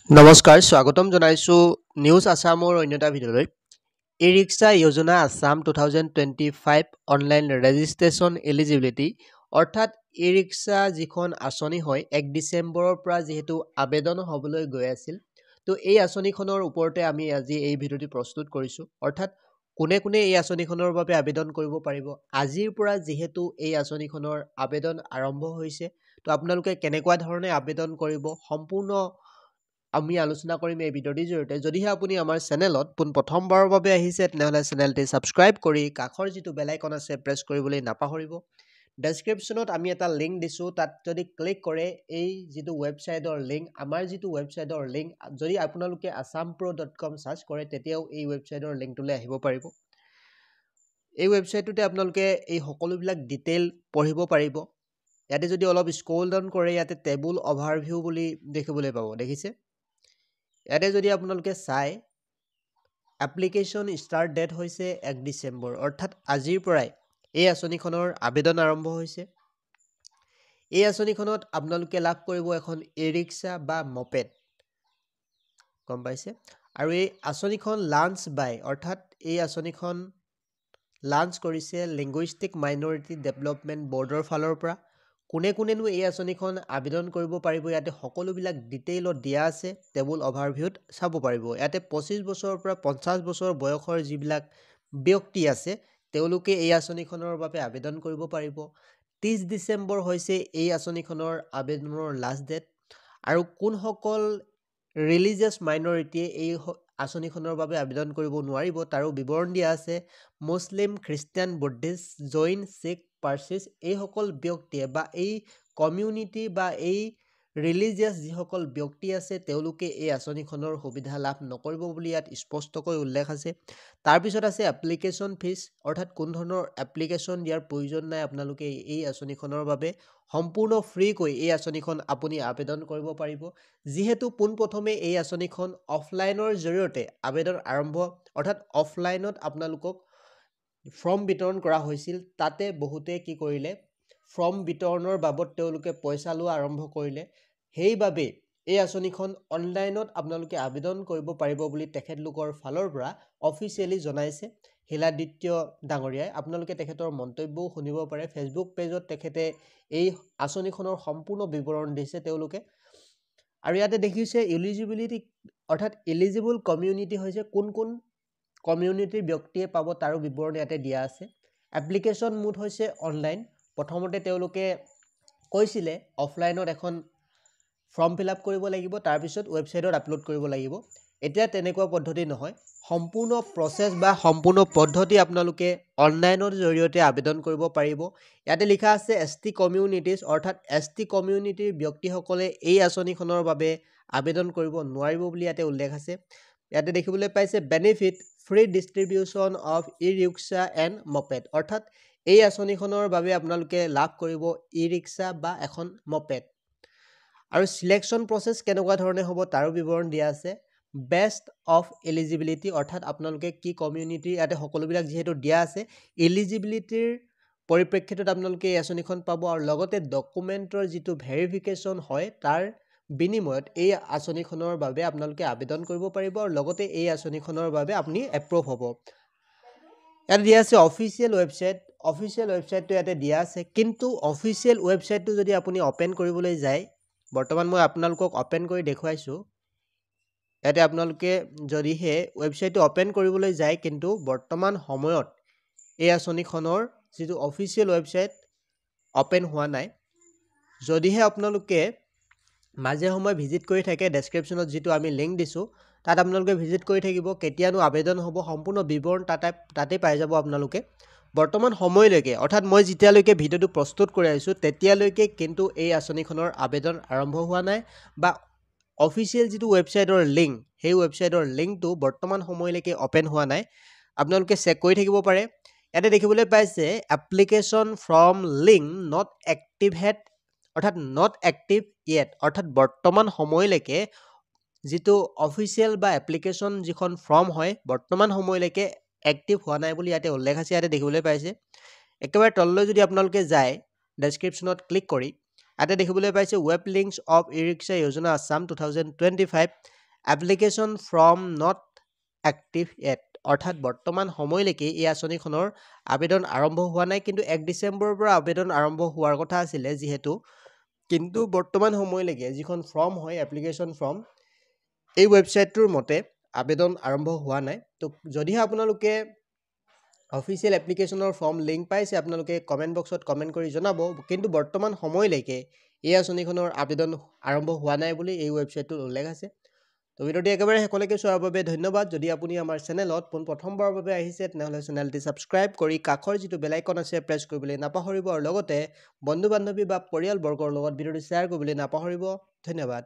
নমস্কাৰ স্বাগতম জনাইছো নিউজ আসামৰ অন্যটা ভিডিঅ'লৈ ই-ৰিক্সা যোজনা আসাম 2025 অনলাইন ৰেজিষ্ট্ৰেশ্যন এলিজিবিলিটি অৰ্থাৎ ই-ৰিক্সা যিখন আঁচনি হয় 1 ডিচেম্বৰৰ পৰা যেহেতু আবেদন হ'বলৈ গৈ আছিল তো এই আঁচনিখনৰ ওপৰতে আমি আজি এই ভিডিঅ'টি প্ৰস্তুত কৰিছো অৰ্থাৎ কোনে কোনে এই আঁচনিখনৰ বাবে আবেদন কৰিব পাৰিব আজিৰ পৰা যেহেতু এই আঁচনিখনৰ আবেদন আৰম্ভ হৈছে তো আপোনালোকে কেনেকুৱা ধৰণে আবেদন কৰিব সম্পূৰ্ণ আমি আলোচনা কৰিম এই ভিডিঅ'টিৰ জৰিয়তে যদিহে আপুনি আমাৰ চেনেলত প্ৰথমবাৰৰ বাবে আহিছে তেনেহ'লে চেনেলটি ছাবস্ক্ৰাইব কৰি কাষৰ যিটো বেল আইকন আছে প্ৰেছ কৰিবলৈ নাপাহৰিব ডেছক্ৰিপশ্যনত আমি এটা লিংক দিছোঁ তাত যদি ক্লিক কৰে এই যিটো ৱেবছাইটৰ লিংক আমাৰ যিটো ৱেবছাইটৰ লিংক যদি আপোনালোকে assampro.com সাৰ্চ কৰে তেতিয়াও এই ৱেবছাইটৰ লিংকটোলৈ আহিব পাৰিব এই ৱেবছাইটটোতে আপোনালোকে এই সকলোবিলাক ডিটেইল পঢ়িব পাৰিব ইয়াতে যদি অলপ স্ক্ৰল ডাউন কৰে ইয়াতে টেবুল অভাৰভিউ বুলি দেখিবলৈ পাব দেখিছে ইয়াতে যদি আপোনালোকে চাই এপ্লিকেশ্যন ষ্টাৰ্ট ডেট হৈছে 1 ডিচেম্বৰ অৰ্থাৎ আজিৰ পৰাই এই আঁচনিখনৰ আবেদন আৰম্ভ হৈছে এই আঁচনিখনত আপোনালোকে লাভ কৰিব এখন ই-ৰিক্সা বা মপেড গম পাইছে আৰু এই আঁচনিখন লাঞ্চ বাই অৰ্থাৎ এই আঁচনিখন লাঞ্চ কৰিছে লিংগুইষ্টিক মাইনৰিটি ডেভেলপমেণ্ট বৰ্ডৰ ফালৰ পৰা কোনে কোনেনো এই আঁচনিখন আবেদন কৰিব পাৰিব ইয়াতে সকলোবিলাক ডিটেইলত দিয়া আছে টেবুল অভাৰভিউত চাব পাৰিব ইয়াতে 25 বছৰৰ পৰা 50 বছৰ বয়সৰ যিবিলাক ব্যক্তি আছে তেওঁলোকে এই আঁচনিখনৰ বাবে আবেদন কৰিব পাৰিব 30 ডিচেম্বৰ হৈছে এই আঁচনিখনৰ আবেদনৰ লাষ্ট ডেট আৰু কোনসকল ৰিলিজিয়াছ মাইনৰিটিয়ে এই আঁচনিখনৰ বাবে আবেদন কৰিব নোৱাৰিব তাৰো বিৱৰণ দিয়া আছে মুছলিম খ্ৰীষ্টিয়ান বুদ্ধিষ্ট জৈন শিখ পাৰ্চিছ এইসকল ব্যক্তিয়ে বা এই কমিউনিটি বা এই ৰিলিজিয়াছ যিসকল ব্যক্তি আছে তেওঁলোকে এই আঁচনিখনৰ সুবিধা লাভ নকৰিব বুলি ইয়াত স্পষ্টকৈ উল্লেখ আছে তাৰপিছত আছে এপ্লিকেশ্যন ফিজ অৰ্থাৎ কোন ধৰণৰ এপ্লিকেশ্যন দিয়াৰ প্ৰয়োজন নাই আপোনালোকে এই আঁচনিখনৰ বাবে সম্পূৰ্ণ ফ্ৰীকৈ এই আঁচনিখন আপুনি আবেদন কৰিব পাৰিব যিহেতু পোনপ্ৰথমে এই আঁচনিখন অফলাইনৰ জৰিয়তে আবেদন আৰম্ভ অৰ্থাৎ অফলাইনত আপোনালোকক ফৰ্ম বিতৰণ কৰা হৈছিল তাতে বহুতে কি কৰিলে ফৰ্ম বিতৰণৰ বাবদ তেওঁলোকে পইচা লোৱা আৰম্ভ কৰিলে সেইবাবে এই আঁচনিখন অনলাইনত আপোনালোকে আবেদন কৰিব পাৰিব বুলি তেখেতলোকৰ ফালৰ পৰা অফিচিয়েলি জনাইছে হিলাদিত্য ডাঙৰীয়াই আপোনালোকে তেখেতৰ মন্তব্যও শুনিব পাৰে ফেচবুক পেজত তেখেতে এই আঁচনিখনৰ সম্পূৰ্ণ বিৱৰণ দিছে তেওঁলোকে আৰু ইয়াতে দেখিছে এলিজিবিলিটি অৰ্থাৎ এলিজিবল কমিউনিটি হৈছে কোন কোন কমিউনিটিৰ ব্যক্তিয়ে পাব তাৰো বিৱৰণ ইয়াতে দিয়া আছে এপ্লিকেশ্যন মোড হৈছে অনলাইন প্ৰথমতে তেওঁলোকে কৈছিলে অফলাইনত এখন ফৰ্ম ফিল আপ কৰিব লাগিব তাৰপিছত ৱেবছাইটত আপলোড কৰিব লাগিব এতিয়া তেনেকুৱা পদ্ধতি নহয় সম্পূৰ্ণ প্ৰচেছ বা সম্পূৰ্ণ পদ্ধতি আপোনালোকে অনলাইনৰ জৰিয়তে আবেদন কৰিব পাৰিব ইয়াতে লিখা আছে এছটি কমিউনিটিজ অৰ্থাৎ এছটি কমিউনিটিৰ ব্যক্তিসকলে এই আঁচনিখনৰ বাবে আবেদন কৰিব নোৱাৰিব বুলি ইয়াতে উল্লেখ আছে ইয়াতে দেখিবলৈ পাইছে benefit free distribution of e rickshaw and moped অৰ্থাৎ এই আঁচনিখনৰ বাবে আপোনালোকে লাভ কৰিব ই-ৰিক্সা বা এখন মপেড আৰু সিলেকশ্যন প্ৰচেছ কেনেকুৱা ধৰণে হ'ব তাৰো বিৱৰণ দিয়া আছে বেষ্ট অফ এলিজিবিলিটি অৰ্থাৎ আপোনালোকে কি কমিউনিটি ইয়াতে সকলোবিলাক যিহেতু দিয়া আছে এলিজিবিলিটিৰ পৰিপ্ৰেক্ষিতত আপোনালোকে এই আঁচনিখন পাব আৰু লগতে ডকুমেণ্টৰ যিটো ভেৰিফিকেশ্যন হয় তাৰ বিনিময়ত এই আঁচনিখনৰ বাবে আপোনালোকে আবেদন কৰিব পাৰিব আৰু লগতে এই আঁচনিখনৰ বাবে আপুনি এপ্ৰুভ হ'ব ইয়াত দিয়া আছে অফিচিয়েল ৱেবছাইটটো ইয়াতে দিয়া আছে কিন্তু অফিচিয়েল ৱেবছাইটটো যদি আপুনি অপেন কৰিবলৈ যায় বৰ্তমান মই আপোনালোকক অপেন কৰি দেখুৱাইছোঁ ইয়াতে আপোনালোকে যদিহে ৱেবছাইটটো অপেন কৰিবলৈ যায় কিন্তু বৰ্তমান সময়ত এই আঁচনিখনৰ যিটো অফিচিয়েল ৱেবছাইট অপেন হোৱা নাই যদিহে আপোনালোকে মাজে সময় ভিজিট কৰি থাকে ডেছক্ৰিপশ্যনত যিটো আমি লিংক দিছোঁ তাত আপোনালোকে ভিজিট কৰি থাকিব কেতিয়ানো আবেদন হ'ব সম্পূৰ্ণ বিৱৰণ তাতে পাই যাব আপোনালোকে বৰ্তমান সময়লৈকে অৰ্থাৎ মই যেতিয়ালৈকে ভিডিঅ'টো প্ৰস্তুত কৰি আহিছোঁ তেতিয়ালৈকে কিন্তু এই আঁচনিখনৰ আবেদন আৰম্ভ হোৱা নাই বা অফিচিয়েল যিটো ৱেবছাইটৰ লিংক সেই ৱেবছাইটৰ লিংকটো বৰ্তমান সময়লৈকে অপেন হোৱা নাই আপোনালোকে চেক কৰি থাকিব পাৰে ইয়াতে দেখিবলৈ পাইছে application from link not activate অৰ্থাৎ নট এক্টিভ য়েট অৰ্থাৎ বৰ্তমান সময়লৈকে যিটো অফিচিয়েল বা এপ্লিকেশ্যন যিখন ফৰ্ম হয় বৰ্তমান সময়লৈকে এক্টিভ হোৱা নাই বুলি ইয়াতে উল্লেখ আছে ইয়াতে দেখিবলৈ পাইছে একেবাৰে তললৈ যদি আপোনালোকে যায় ডেছক্ৰিপশ্যনত ক্লিক কৰি ইয়াতে দেখিবলৈ পাইছে ৱেব লিংকছ অফ ই-ৰিক্সা যোজনা Assam 2025 application form not active at অৰ্থাৎ বৰ্তমান সময়লৈকে এই আঁচনিখনৰ আবেদন আৰম্ভ হোৱা নাই কিন্তু 1 ডিচেম্বৰৰ পৰা আবেদন আৰম্ভ হোৱাৰ কথা আছিলে যিহেতু কিন্তু বৰ্তমান সময়লৈকে যিখন ফৰ্ম হয় এপ্লিকেশ্যন ফৰ্ম এই ৱেবছাইটটোৰ মতে আবেদন আৰম্ভ হোৱা নাই তো যদিহে আপোনালোকে অফিচিয়েল এপ্লিকেশ্যনৰ ফৰ্ম লিংক পাইছে আপোনালোকে কমেণ্ট বক্সত কমেণ্ট কৰি জনাব কিন্তু বৰ্তমান সময়লৈকে এই আঁচনিখনৰ আবেদন আৰম্ভ হোৱা নাই বুলি এই ৱেবছাইটটোত উল্লেখ আছে তো ভিডিঅ'টি একেবাৰে শেষলৈকে চোৱাৰ বাবে ধন্যবাদ যদি আপুনি আমাৰ চেনেলত প্ৰথমবাৰৰ বাবে আহিছে তেনেহ'লে চেনেলটি ছাবস্ক্ৰাইব কৰি কাষৰ যিটো বেল আইকন আছে প্ৰেছ কৰিবলৈ নাপাহৰিব আৰু লগতে বন্ধু বান্ধৱী বা পৰিয়ালবৰ্গৰ লগত ভিডিঅ'টি শ্বেয়াৰ কৰিবলৈ নাপাহৰিব ধন্যবাদ